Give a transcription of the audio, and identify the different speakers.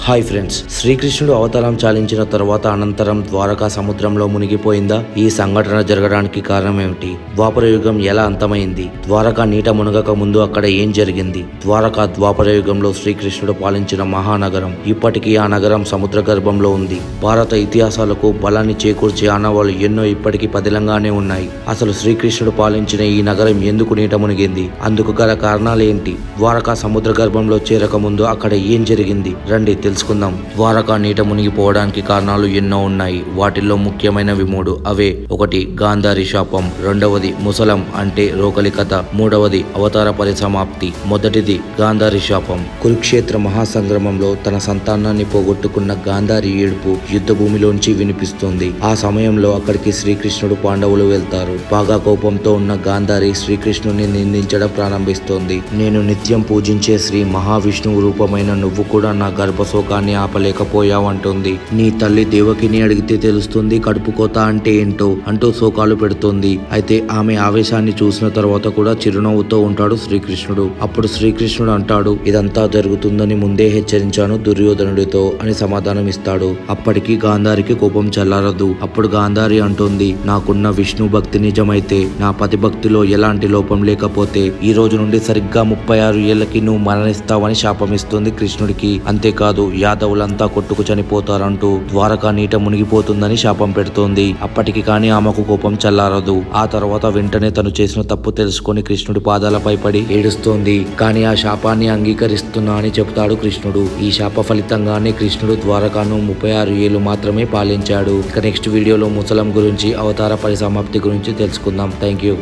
Speaker 1: Hi friends, శ్రీకృష్ణుడు అవతారం చాలించిన తర్వాత అనంతరం ద్వారకా సముద్రంలో మునిగిపోయిందా? ఈ సంఘటన జరగడానికి కారణం ఏమిటి? ద్వాపర యుగం ఎలా అంతమైంది? ద్వారకా నీట మునగక ముందు అక్కడ ఏం జరిగింది? ద్వారకా ద్వాపర యుగంలో శ్రీకృష్ణుడు పాలించిన మహానగరం. ఇప్పటికీ ఆ నగరం సముద్ర గర్భంలో ఉంది. భారత ఇతిహాసాలకు బలాన్ని చేకూర్చే ఆనవాళ్లు ఎన్నో ఇప్పటికీ పదిలంగానే ఉన్నాయి. అసలు శ్రీకృష్ణుడు పాలించిన ఈ నగరం ఎందుకు నీట మునిగింది? అందుకు గల కారణాలేంటి? ద్వారకా సముద్ర గర్భంలో చేరక ముందు అక్కడ ఏం జరిగింది? రండి తెలుసుకుందాం. ద్వారకా నీట మునిగిపోవడానికి కారణాలు ఎన్నో ఉన్నాయి. వాటిల్లో ముఖ్యమైనవి 3. అవే: 1. గాంధారి శాపం, 2వది ముసలం అంటే రోకలి కథ, 3వది అవతార పరిసమాప్తి. మొదటిది గాంధారి శాపం. కురుక్షేత్ర మహాసంగ్రామంలో తన సంతానాన్ని పోగొట్టుకున్న గాంధారి ఏడుపు యుద్ధ భూమిలోంచి వినిపిస్తుంది. ఆ సమయంలో అక్కడికి శ్రీకృష్ణుడు, పాండవులు వెళ్తారు. బాగా కోపంతో ఉన్న గాంధారి శ్రీకృష్ణుని నిందించడం ప్రారంభిస్తోంది. నేను నిత్యం పూజించే శ్రీ మహావిష్ణువు రూపమైన నువ్వు కూడా నా గర్భశోకాన్ని ఆపలేకపోయావంటుంది. నీ తల్లి దేవకిని అడిగితే తెలుస్తుంది కడుపు కోత అంటే ఏంటో అంటూ శోకాలు పెడుతుంది. అయితే ఆమె ఆవేశాన్ని చూసిన తర్వాత కూడా చిరునవ్వుతో ఉంటాడు శ్రీకృష్ణుడు. అప్పుడు శ్రీకృష్ణుడు అంటాడు, ఇదంతా జరుగుతుందని ముందే హెచ్చరించాను దుర్యోధనుడితో అని సమాధానం ఇస్తాడు. అప్పటికి గాంధారికి కోపం చల్లారదు. అప్పుడు గాంధారి అంటుంది, నాకున్న విష్ణు భక్తి నిజమైతే, నా పతి భక్తిలో ఎలాంటి లోపం లేకపోతే ఈ రోజు నుండి సరిగ్గా 36 ఏళ్లకి నువ్వు మరణిస్తావని శాపమిస్తుంది కృష్ణుడికి. అంతేకాదు, యాదవులంతా కొట్టుకు చనిపోతారంటూ ద్వారకా నీట మునిగిపోతుందని శాపం పెడుతోంది. అప్పటికి కానీ ఆమెకు కోపం చల్లారదు. ఆ తర్వాత వెంటనే తను చేసిన తప్పు తెలుసుకొని కృష్ణుడి పాదాలపై పడి ఏడుస్తోంది. కానీ ఆ శాపాన్ని అంగీకరిస్తున్నా అని చెబుతాడు కృష్ణుడు. ఈ శాప ఫలితంగానే కృష్ణుడు ద్వారకాను 36 ఏళ్లు మాత్రమే పాలించాడు. ఇక నెక్స్ట్ వీడియోలో ముసలం గురించి, అవతార పరిసమాప్తి గురించి తెలుసుకుందాం. Thank you.